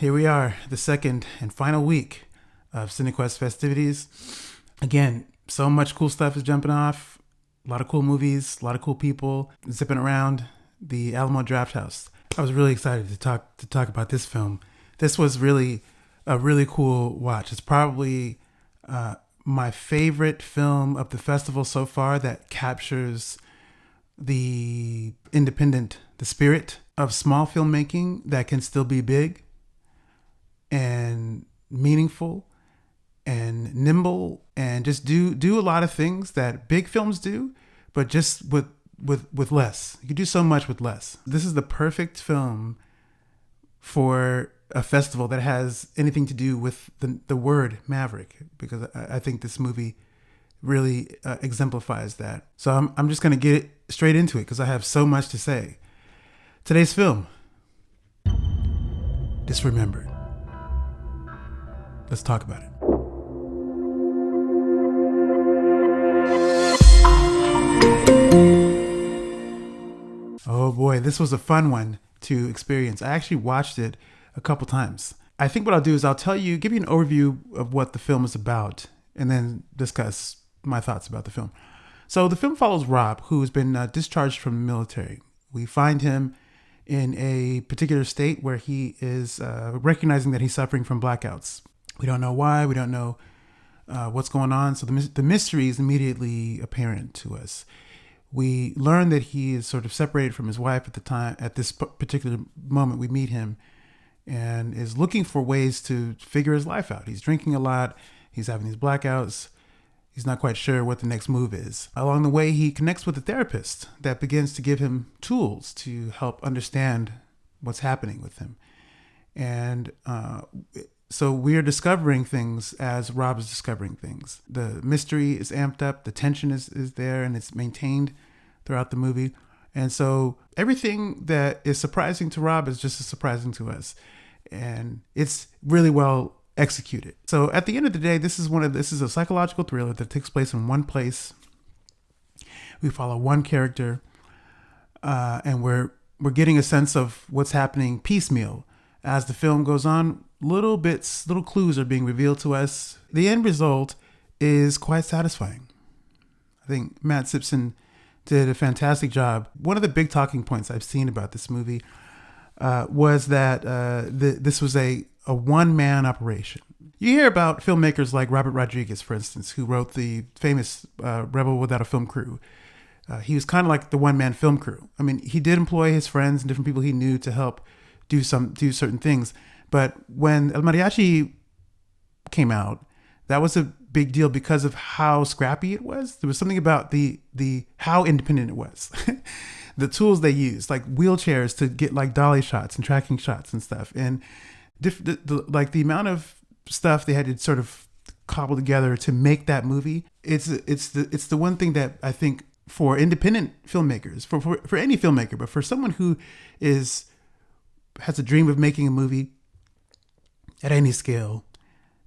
here we are, the second and final week of Cinequest festivities. Again, so much cool stuff is jumping off. A lot of cool movies, a lot of cool people zipping around the Alamo Drafthouse. I was really excited to talk about this film. This was really a really cool watch. It's probably my favorite film of the festival so far that captures the spirit of small filmmaking that can still be big and meaningful and nimble and just do a lot of things that big films do, but just with less. You can do so much with less. This is the perfect film for a festival that has anything to do with the word Maverick, because I think this movie really exemplifies that. So I'm just going to get straight into it because I have so much to say. Today's film, Disremember. Let's talk about it. Oh boy, this was a fun one to experience. I actually watched it a couple times. I think what I'll do is I'll give you an overview of what the film is about, and then discuss my thoughts about the film. So the film follows Rob, who has been discharged from the military. We find him in a particular state where he is recognizing that he's suffering from blackouts. We don't know why. We don't know what's going on. So the mystery is immediately apparent to us. We learn that he is sort of separated from his wife at the time. At this particular moment, we meet him and is looking for ways to figure his life out. He's drinking a lot. He's having these blackouts. He's not quite sure what the next move is. Along the way, he connects with a therapist that begins to give him tools to help understand what's happening with him. And so we're discovering things as Rob is discovering things. The mystery is amped up. The tension is there, and it's maintained throughout the movie. And so everything that is surprising to Rob is just as surprising to us. And it's really well executed. So at the end of the day, this is a psychological thriller that takes place in one place. We follow one character, and we're getting a sense of what's happening piecemeal as the film goes on. Little clues are being revealed to us. The end result is quite satisfying. I think Matt Simpson did a fantastic job. One of the big talking points I've seen about this movie was that this was a one-man operation. You hear about filmmakers like Robert Rodriguez, for instance, who wrote the famous Rebel Without a Film Crew. He was kind of like the one-man film crew. I mean, he did employ his friends and different people he knew to help do certain things. But when El Mariachi came out, that was a big deal because of how scrappy it was. There was something about the how independent it was. The tools they used, like wheelchairs to get like dolly shots and tracking shots and stuff, and the amount of stuff they had to sort of cobble together to make that movie. It's the one thing that I think for independent filmmakers, for any filmmaker, but for someone who has a dream of making a movie at any scale,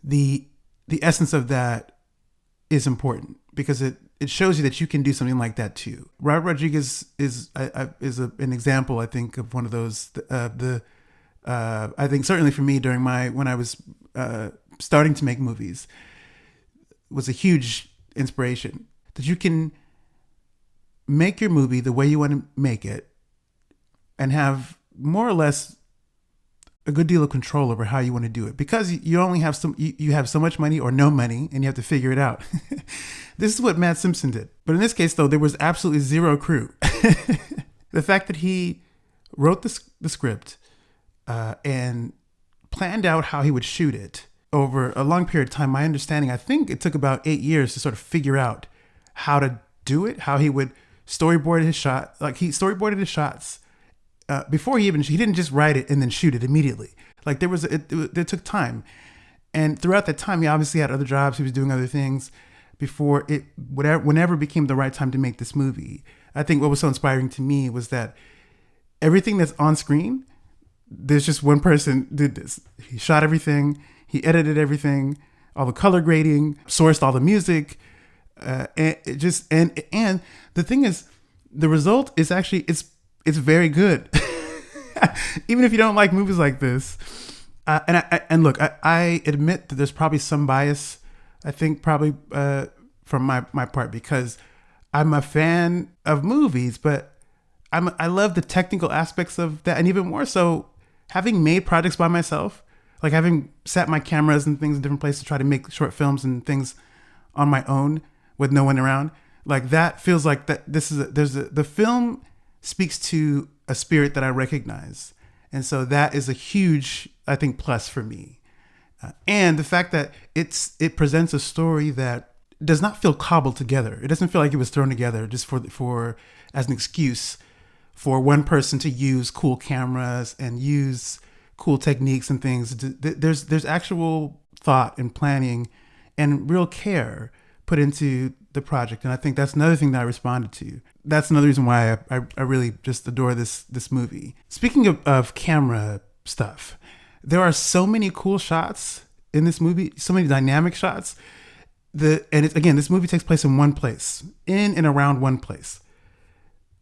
the essence of that is important because it shows you that you can do something like that too. Robert Rodriguez is an example, I think, of one of those. I think certainly for me when I was starting to make movies, was a huge inspiration that you can make your movie the way you want to make it and have more or less a good deal of control over how you want to do it, because you only have you have so much money or no money, and you have to figure it out. This is what Matt Simpson did. But in this case, though, there was absolutely zero crew. The fact that he wrote the script and planned out how he would shoot it over a long period of time. My understanding, I think it took about 8 years to sort of figure out how to do it, how he would storyboard his shot. Like he storyboarded his shots. Before he didn't just write it and then shoot it immediately. Like it took time. And throughout that time, he obviously had other jobs. He was doing other things before whenever it became the right time to make this movie. I think what was so inspiring to me was that everything that's on screen, there's just one person did this. He shot everything. He edited everything, all the color grading, sourced all the music. And the thing is, the result is actually, it's very good. Even if you don't like movies like this, And look, I admit that there's probably some bias. I think probably from my part, because I'm a fan of movies, but I love the technical aspects of that, and even more so, having made projects by myself, like having set my cameras and things in different places to try to make short films and things on my own with no one around. Like that feels like that. The film speaks to a spirit that I recognize, and so that is a huge, I think, plus for me. And the fact that it presents a story that does not feel cobbled together. It doesn't feel like it was thrown together just for as an excuse for one person to use cool cameras and use cool techniques and things. There's actual thought and planning and real care put into the project, and I think that's another thing that I responded to. That's another reason why I really just adore this movie. Speaking of camera stuff, there are so many cool shots in this movie, so many dynamic shots. This movie takes place in one place, in and around one place.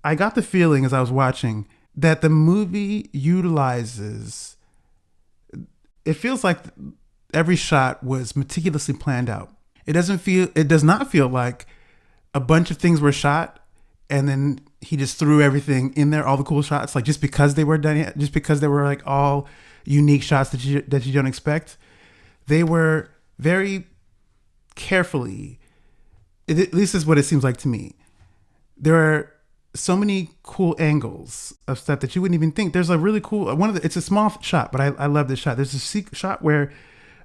I got the feeling as I was watching that the movie utilizes, it feels like every shot was meticulously planned out. It does not feel like a bunch of things were shot and then he just threw everything in there, all the cool shots, like just because they were like all unique shots that you don't expect. They were very carefully, at least is what it seems like to me. There are so many cool angles of stuff that you wouldn't even think. There's a really cool it's a small shot, but I love this shot. There's a shot where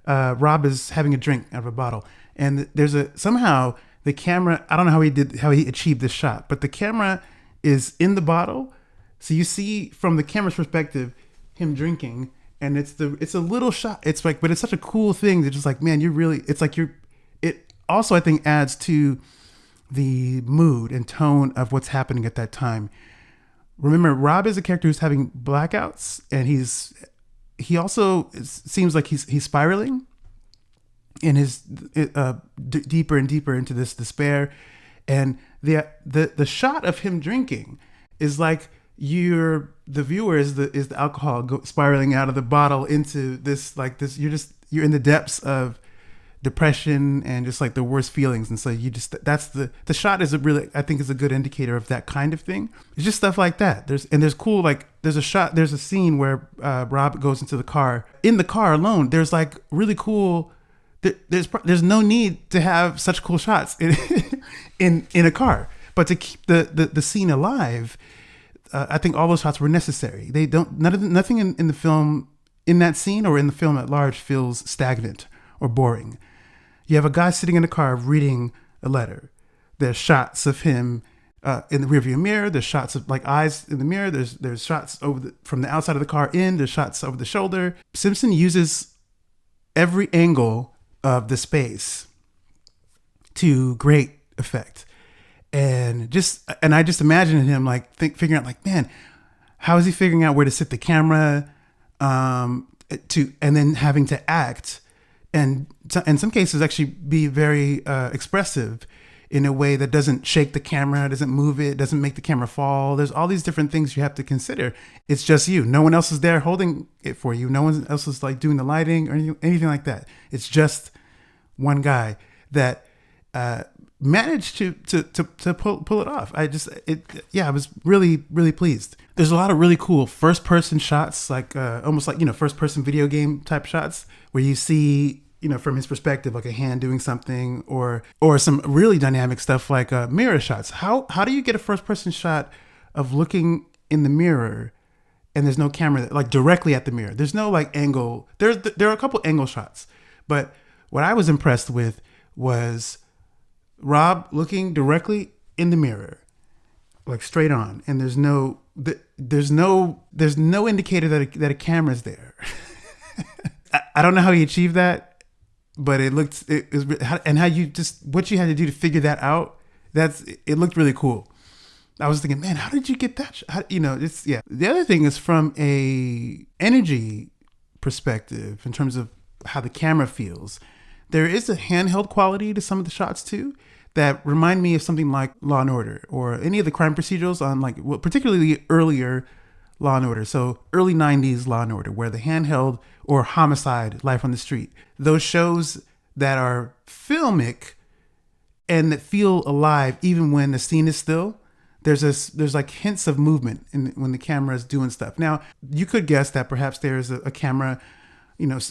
Rob is having a drink out of a bottle, and somehow the camera, I don't know how he achieved this shot, but the camera is in the bottle, so you see from the camera's perspective him drinking, and it's a little shot. It's like, but it's such a cool thing that just like, man, it also, I think, adds to the mood and tone of what's happening at that time. Remember, Rob is a character who's having blackouts, and he also seems like he's spiraling in his deeper and deeper into this despair. And the shot of him drinking is like the viewer is the alcohol spiraling out of the bottle into this, like this, you're in the depths of depression and just like the worst feelings. And so that's the shot is I think is a good indicator of that kind of thing. It's just stuff like that. There's a scene where Rob goes into the car. In the car alone, there's like really cool, there's no need to have such cool shots in a car, but to keep the scene alive, I think all those shots were necessary. Nothing in the film, in that scene or in the film at large, feels stagnant or boring. You have a guy sitting in a car reading a letter. There's shots of him in the rearview mirror. There's shots of like eyes in the mirror. There's shots from the outside of the car in. There's shots over the shoulder. Simpson uses every angle of the space to great effect. And I just imagine him like figuring out like, man, how is he figuring out where to sit the camera and then having to act and in some cases actually be very expressive in a way that doesn't shake the camera, doesn't move it, doesn't make the camera fall. There's all these different things you have to consider. It's just you. No one else is there holding it for you. No one else is like doing the lighting or anything like that. It's just one guy that managed to pull it off. I was really, really pleased. There's a lot of really cool first person shots, like almost like, first person video game type shots where you see, from his perspective, like a hand doing something or some really dynamic stuff like mirror shots. How do you get a first person shot of looking in the mirror and there's no camera like directly at the mirror? There's no like angle. There are a couple angle shots, but what I was impressed with was Rob looking directly in the mirror, like straight on, and there's no indicator that a camera's there. I don't know how he achieved that, but it was, and how what you had to do to figure that out. It looked really cool. I was thinking, man, how did you get that? The other thing is from a energy perspective in terms of how the camera feels. There is a handheld quality to some of the shots too that remind me of something like Law and Order or any of the crime procedurals on particularly earlier Law and Order. So early 90s Law and Order, where the handheld or Homicide, Life on the Street, those shows that are filmic and that feel alive even when the scene is still. There's like hints of movement when the camera is doing stuff. Now, you could guess that perhaps there's a camera,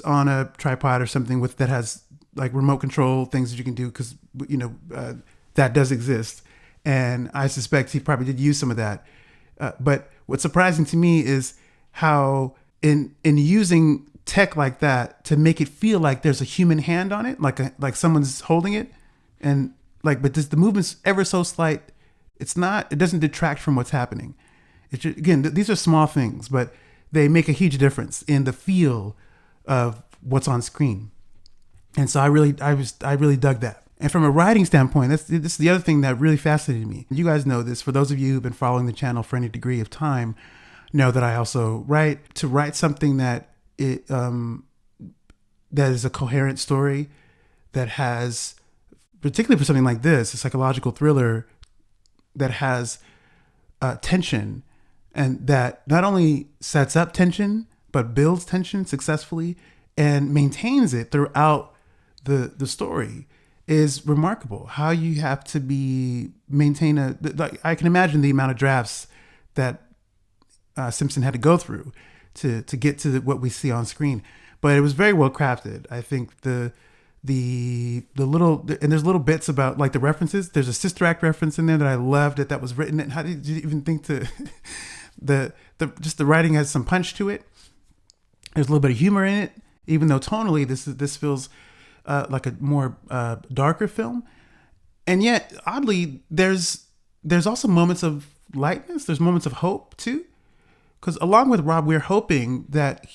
on a tripod or something that has like remote control things that you can do, because that does exist, and I suspect he probably did use some of that. But what's surprising to me is how in using tech like that to make it feel like there's a human hand on it, like someone's holding it, and but the movement's ever so slight. It doesn't detract from what's happening. It's just, again, these are small things, but they make a huge difference in the feel of what's on screen. And so I really dug that. And from a writing standpoint, this is the other thing that really fascinated me. You guys know this. For those of you who've been following the channel for any degree of time, know that I also write. To write something that that is a coherent story, that has, particularly for something like this, a psychological thriller that has tension, and that not only sets up tension but builds tension successfully and maintains it throughout the story, is remarkable. How you have to I can imagine the amount of drafts that Simpson had to go through to get to what we see on screen, but it was very well crafted. I think the little, and there's little bits about like the references. There's a Sister Act reference in there that I loved that was written. And how did you even think the writing has some punch to it? There's a little bit of humor in it, even though tonally this feels like a more darker film. And yet, oddly, there's also moments of lightness. There's moments of hope too. Because along with Rob, we're hoping that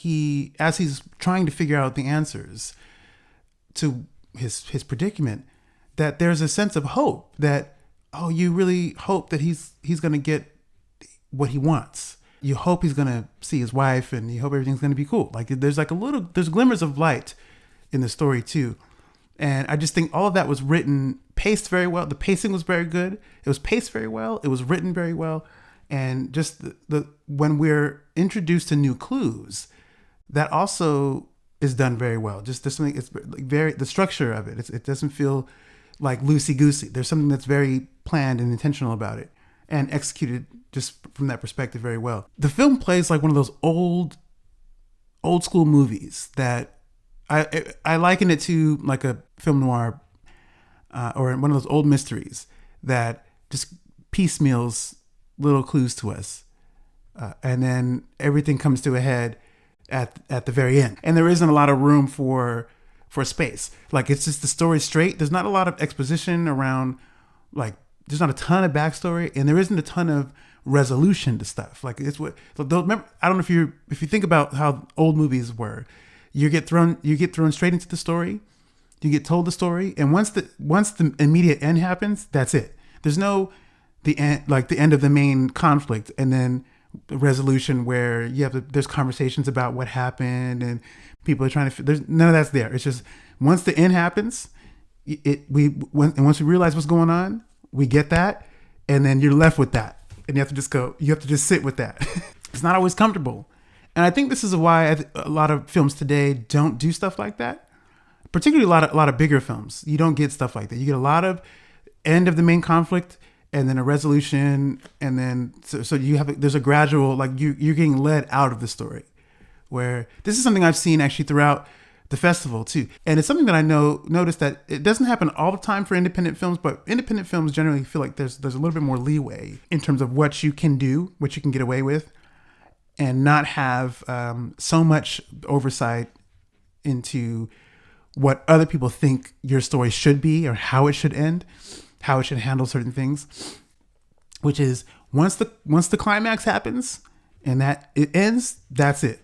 as he's trying to figure out the answers to his predicament, that there's a sense of hope that, you really hope that he's going to get what he wants. You hope he's going to see his wife, and you hope everything's going to be cool. Like there's glimmers of light in the story too. And I just think all of that was paced very well. The pacing was very good. It was paced very well. It was written very well. And just when we're introduced to new clues, that also is done very well. Just there's something, it's like the structure of it. It doesn't feel like loosey goosey. There's something that's very planned and intentional about it, and executed just from that perspective very well. The film plays like one of those old school movies that I liken it to, like a film noir or one of those old mysteries that just piecemeals little clues to us, and then everything comes to a head at the very end, and there isn't a lot of room for space. Like, it's just the story straight. There's not a lot of exposition around, like there's not a ton of backstory, and there isn't a ton of resolution to stuff. Like, it's what, remember, I don't know if you think about how old movies were, you get thrown straight into the story, you get told the story, and once the immediate end happens, that's it. There's no the end of the main conflict, and then the resolution where there's conversations about what happened, and people are trying to. There's none of that's there. It's just once the end happens, once we realize what's going on, we get that, and then you're left with that, and you have to just sit with that. It's not always comfortable, and I think this is why a lot of films today don't do stuff like that. Particularly a lot of bigger films, you don't get stuff like that. You get a lot of end of the main conflict, and then a resolution, and then so there's a gradual, like you're getting led out of the story. Where this is something I've seen actually throughout the festival too, and it's something that I noticed that it doesn't happen all the time for independent films, but independent films generally feel like there's a little bit more leeway in terms of what you can do, what you can get away with, and not have so much oversight into what other people think your story should be or how it should end, how it should handle certain things, which is once the climax happens and that it ends, that's it.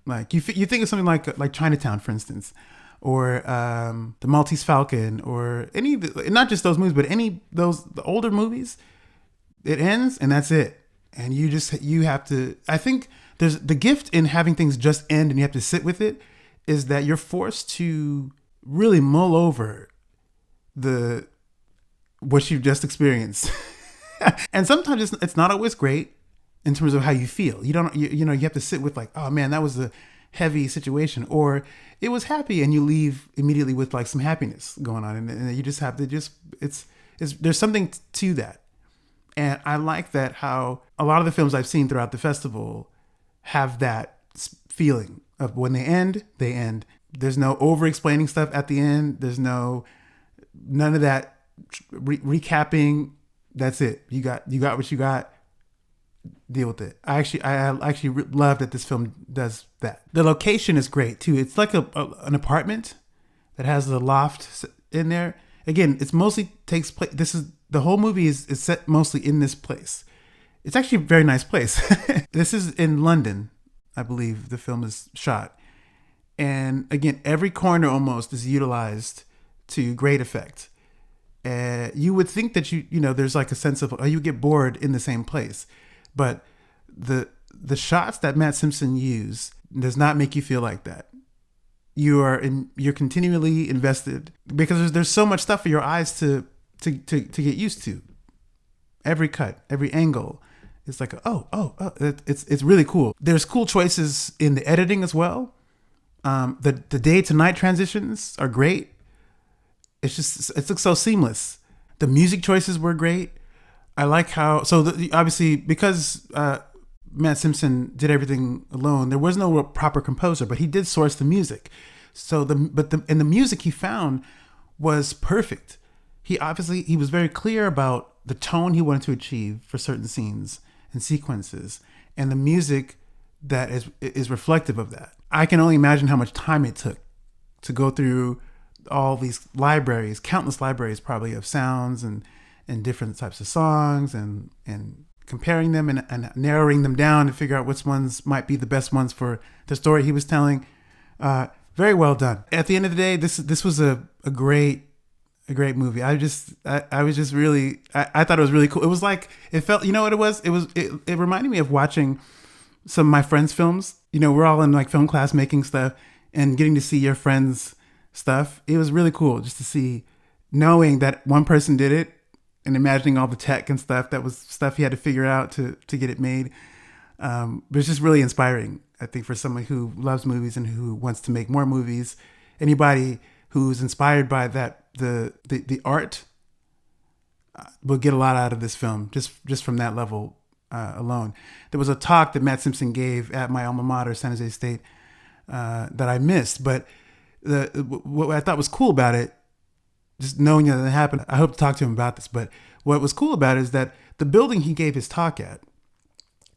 Like you think of something like Chinatown, for instance, or the Maltese Falcon, or not just those movies, but the older movies. It ends and that's it, and you have to. I think there's the gift in having things just end and you have to sit with it, is that you're forced to really mull over what you've just experienced. And sometimes it's not always great, in terms of how you feel. You don't, you know, you have to sit with like, oh man, that was a heavy situation, or it was happy, and you leave immediately with like some happiness going on, and you just have to it's there's something to that. And I like that how a lot of the films I've seen throughout the festival have that feeling of when they end, they end. There's no over explaining stuff at the end. There's none of that recapping. That's it. You got what you got. Deal with it. I actually love that this film does that. The location is great too. It's like an apartment that has a loft in there. Again, it's mostly takes place. The whole movie is set mostly in this place. It's actually a very nice place. This is in London, I believe the film is shot. And again, every corner almost is utilized to great effect. You would think that you know there's like a sense of you get bored in the same place, but the shots that Matt Simpson used does not make you feel like that. You're continually invested because there's so much stuff for your eyes to get used to. Every cut, every angle, it's like it's really cool. There's cool choices in the editing as well. The day to night transitions are great. It looks so seamless. The music choices were great. I like how obviously because Matt Simpson did everything alone, there was no proper composer, but he did source the music. So the music he found was perfect. He was very clear about the tone he wanted to achieve for certain scenes and sequences, and the music that is reflective of that. I can only imagine how much time it took to go through all these libraries, countless libraries probably of sounds and different types of songs and comparing them and narrowing them down to figure out which ones might be the best ones for the story he was telling. Very well done. At the end of the day, this was a great movie. I was just really, I thought it was really cool. It was like, it felt, you know what it was? It reminded me of watching some of my friends' films. You know, we're all in like film class making stuff and getting to see your friends' stuff. It was really cool just to see, knowing that one person did it and imagining all the tech and stuff. That was stuff he had to figure out to get it made. But it's just really inspiring, I think, for someone who loves movies and who wants to make more movies. Anybody who's inspired by that, the art, will get a lot out of this film just from that level alone. There was a talk that Matt Simpson gave at my alma mater, San Jose State, that I missed. But what I thought was cool about it, just knowing that it happened, I hope to talk to him about this. But what was cool about it is that the building he gave his talk at,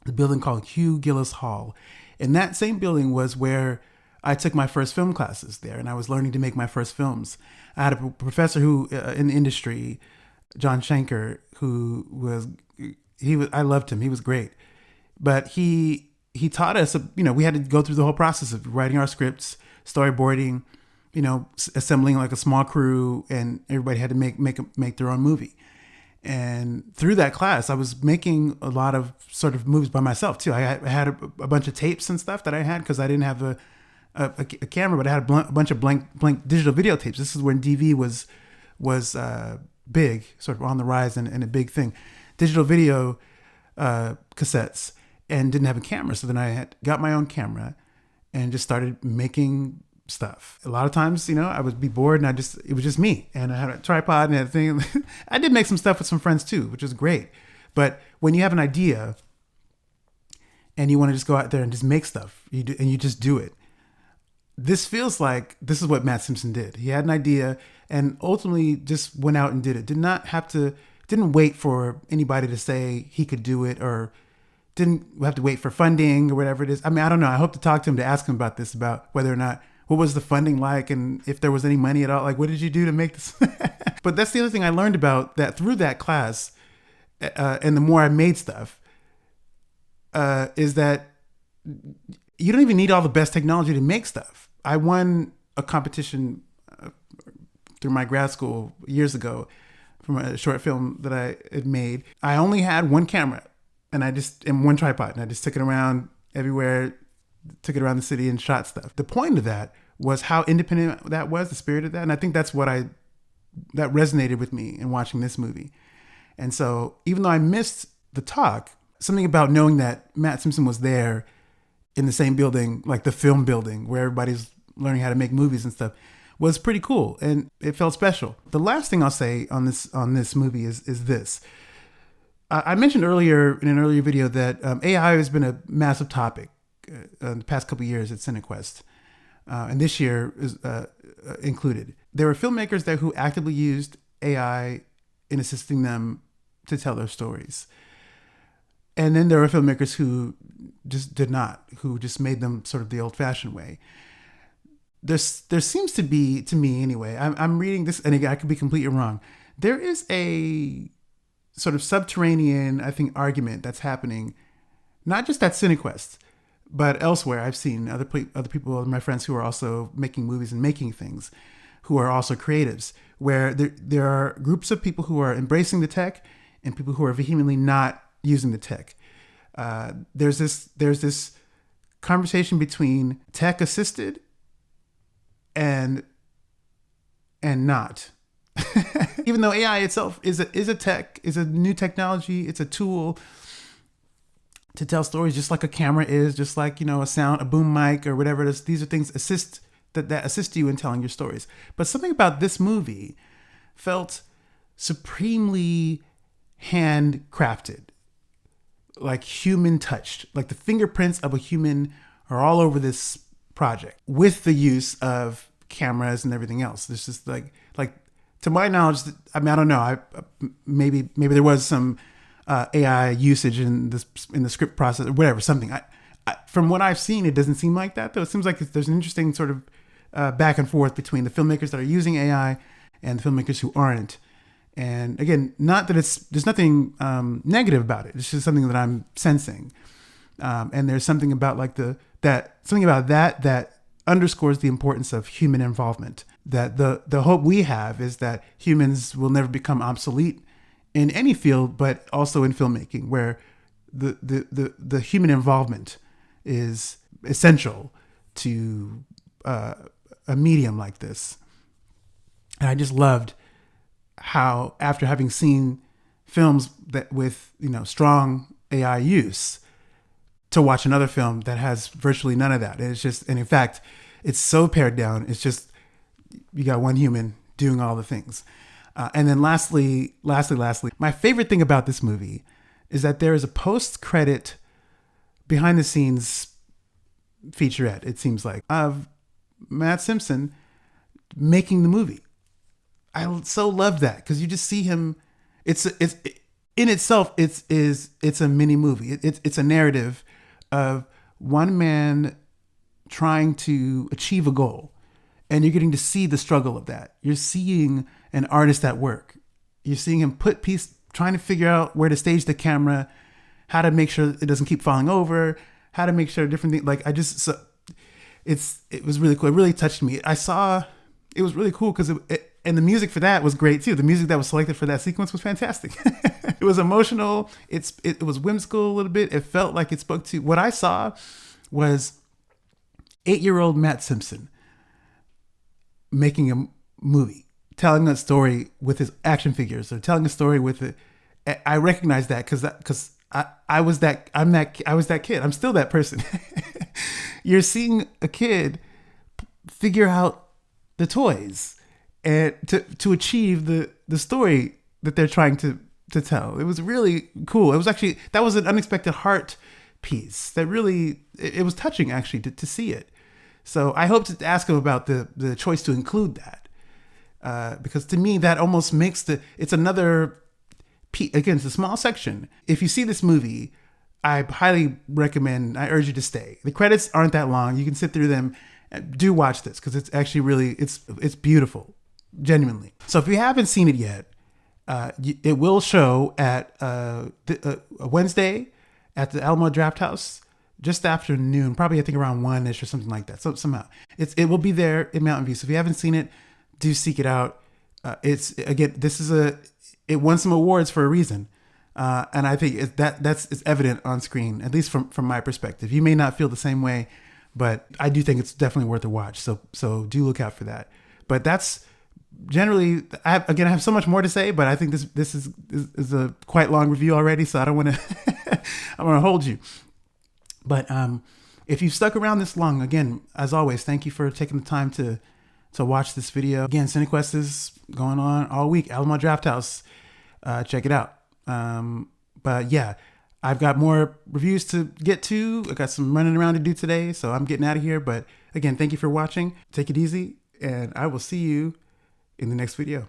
the building called Hugh Gillis Hall, and that same building was where I took my first film classes there, and I was learning to make my first films. I had a professor who in the industry, John Schenker, I loved him. He was great, but he taught us. You know, we had to go through the whole process of writing our scripts, storyboarding, you know, assembling like a small crew, and everybody had to make their own movie. And through that class, I was making a lot of sort of movies by myself too. I had a bunch of tapes and stuff that I had because I didn't have a camera, but I had a bunch of blank digital videotapes. This is when DV was big, sort of on the rise and a big thing. Digital video cassettes, and didn't have a camera. So then I got my own camera and just started making stuff. A lot of times, you know, I would be bored and it was just me, and I had a tripod and everything. I did make some stuff with some friends too, which was great. But when you have an idea and you want to just go out there and just make stuff, you just do it. This feels like this is what Matt Simpson did. He had an idea and ultimately just went out and did it. Didn't wait for anybody to say he could do it, or didn't have to wait for funding or whatever it is. I mean, I don't know. I hope to talk to him to ask him about this, about whether or not, what was the funding like, and if there was any money at all. Like, what did you do to make this? But that's the other thing I learned about that through that class, and the more I made stuff, is that you don't even need all the best technology to make stuff. I won a competition through my grad school years ago from a short film that I had made. I only had one camera and one tripod, and I just took it around everywhere, took it around the city and shot stuff. The point of that was how independent that was, the spirit of that. And I think that's that resonated with me in watching this movie. And so even though I missed the talk, something about knowing that Matt Simpson was there in the same building, like the film building where everybody's learning how to make movies and stuff, was pretty cool, and it felt special. The last thing I'll say on this movie is this. I mentioned earlier in an earlier video that AI has been a massive topic in the past couple of years at Cinequest, and this year is included. There were filmmakers there who actively used AI in assisting them to tell their stories. And then there were filmmakers who just did not, who just made them sort of the old-fashioned way. There seems to be, to me anyway, I'm reading this, and again, I could be completely wrong. There is a sort of subterranean, I think, argument that's happening, not just at Cinequest, but elsewhere. I've seen other people, my friends who are also making movies and making things, who are also creatives, where there are groups of people who are embracing the tech and people who are vehemently not using the tech. There's this conversation between tech assisted and not. Even though AI itself is a new technology, it's a tool to tell stories, just like a camera is, just like, a boom mic or whatever it is. These are things that assist you in telling your stories. But something about this movie felt supremely handcrafted, like human touched, like the fingerprints of a human are all over this project, with the use of cameras and everything else. This is like to my knowledge, I mean, I don't know. Maybe there was some AI usage in the script process or whatever, something. From what I've seen, it doesn't seem like that, though. It seems like there's an interesting sort of back and forth between the filmmakers that are using AI and the filmmakers who aren't. And again, not that there's nothing negative about it. It's just something that I'm sensing. And there's something about that underscores the importance of human involvement. That the hope we have is that humans will never become obsolete in any field, but also in filmmaking, where the human involvement is essential to a medium like this. And I just loved how, after having seen films that with strong AI use, to watch another film that has virtually none of that. And in fact, it's so pared down. It's just, you got one human doing all the things. And then lastly, my favorite thing about this movie is that there is a post-credit, behind-the-scenes featurette, it seems like, of Matt Simpson making the movie. I so love that, because you just see him. It's in itself, it's a mini movie. It's a narrative of one man trying to achieve a goal, and you're getting to see the struggle of that. You're seeing an artist at work. You're seeing him trying to figure out where to stage the camera, how to make sure it doesn't keep falling over, how to make sure different things. Like, it was really cool. It really touched me. It was really cool because and the music for that was great too. The music that was selected for that sequence was fantastic. It was emotional. It was whimsical a little bit. It felt like it spoke to what I saw was 8-year-old Matt Simpson making a movie, telling a story with his action figures, or telling a story with it. I recognize that because I was that kid. I'm still that person. You're seeing a kid figure out the toys and to achieve the story that they're trying to tell. It was really cool. It was actually, that was an unexpected heart piece that really, it was touching actually to see it. So I hope to ask him about the choice to include that. Because to me, that almost makes it's another, again, it's a small section. If you see this movie, I highly recommend, I urge you to stay. The credits aren't that long. You can sit through them. Do watch this, because it's actually really, it's beautiful, genuinely. So if you haven't seen it yet, it will show at a Wednesday at the Alamo Draft House, just after noon, probably I think around 1-ish or something like that. So somehow it will be there in Mountain View. So if you haven't seen it, do seek it out. It's, again, it won some awards for a reason. And I think it's evident on screen, at least from my perspective. You may not feel the same way, but I do think it's definitely worth a watch. So do look out for that. But that's generally, I have so much more to say, but I think this is a quite long review already, so I don't want to I'm gonna hold you. But if you've stuck around this long, again, as always, thank you for taking the time to watch this video. Again, Cinequest is going on all week. Alamo Drafthouse, check it out. But yeah, I've got more reviews to get to. I got some running around to do today, so I'm getting out of here. But again, thank you for watching. Take it easy, and I will see you in the next video.